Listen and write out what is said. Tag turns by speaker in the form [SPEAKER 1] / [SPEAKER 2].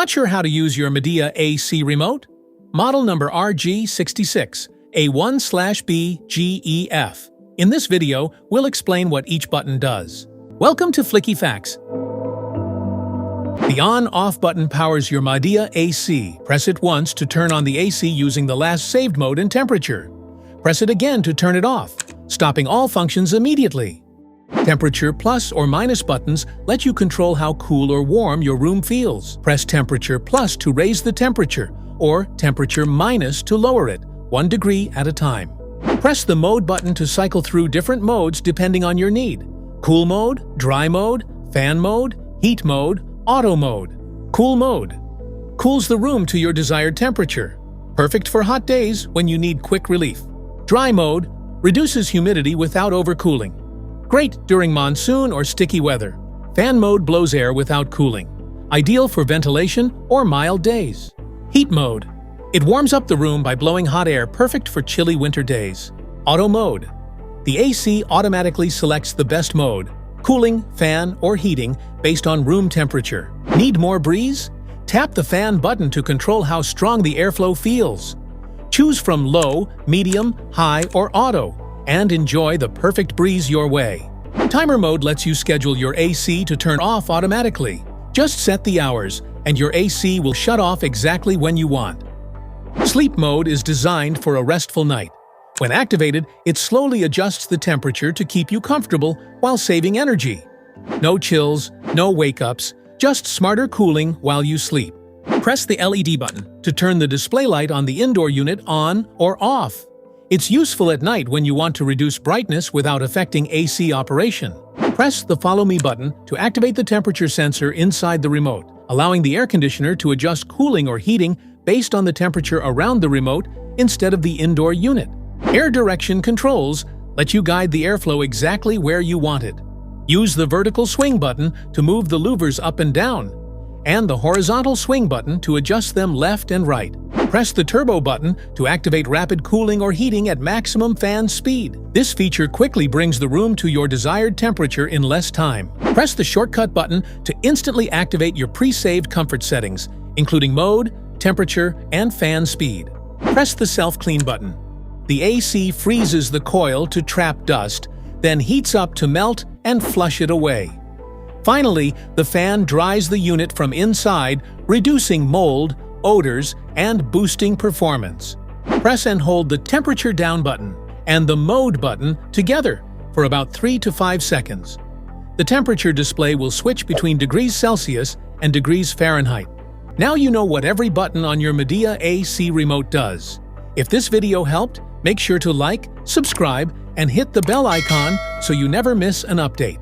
[SPEAKER 1] Not sure how to use your Midea AC remote? Model number RG66A1/BGEF. In this video, we'll explain what each button does. Welcome to Flicky Facts. The on-off button powers your Midea AC. Press it once to turn on the AC using the last saved mode and temperature. Press it again to turn it off, stopping all functions immediately. Temperature plus or minus buttons let you control how cool or warm your room feels. Press temperature plus to raise the temperature, or temperature minus to lower it, 1 degree at a time. Press the mode button to cycle through different modes depending on your need. Cool mode, dry mode, fan mode, heat mode, auto mode. Cool mode cools the room to your desired temperature. Perfect for hot days when you need quick relief. Dry mode reduces humidity without overcooling. Great during monsoon or sticky weather. Fan mode blows air without cooling. Ideal for ventilation or mild days. Heat mode. It warms up the room by blowing hot air, perfect for chilly winter days. Auto mode. The AC automatically selects the best mode, cooling, fan, or heating, based on room temperature. Need more breeze? Tap the fan button to control how strong the airflow feels. Choose from low, medium, high, or auto, and enjoy the perfect breeze your way. Timer mode lets you schedule your AC to turn off automatically. Just set the hours, and your AC will shut off exactly when you want. Sleep mode is designed for a restful night. When activated, it slowly adjusts the temperature to keep you comfortable while saving energy. No chills, no wake-ups, just smarter cooling while you sleep. Press the LED button to turn the display light on the indoor unit on or off. It's useful at night when you want to reduce brightness without affecting AC operation. Press the Follow Me button to activate the temperature sensor inside the remote, allowing the air conditioner to adjust cooling or heating based on the temperature around the remote instead of the indoor unit. Air direction controls let you guide the airflow exactly where you want it. Use the vertical swing button to move the louvers up and down, and the horizontal swing button to adjust them left and right. Press the turbo button to activate rapid cooling or heating at maximum fan speed. This feature quickly brings the room to your desired temperature in less time. Press the shortcut button to instantly activate your pre-saved comfort settings, including mode, temperature, and fan speed. Press the self-clean button. The AC freezes the coil to trap dust, then heats up to melt and flush it away. Finally, the fan dries the unit from inside, reducing mold, odors, and boosting performance. Press and hold the temperature down button and the mode button together for about 3 to 5 seconds. The temperature display will switch between degrees Celsius and degrees Fahrenheit. Now you know what every button on your Midea AC remote does. If this video helped, make sure to like, subscribe, and hit the bell icon so you never miss an update.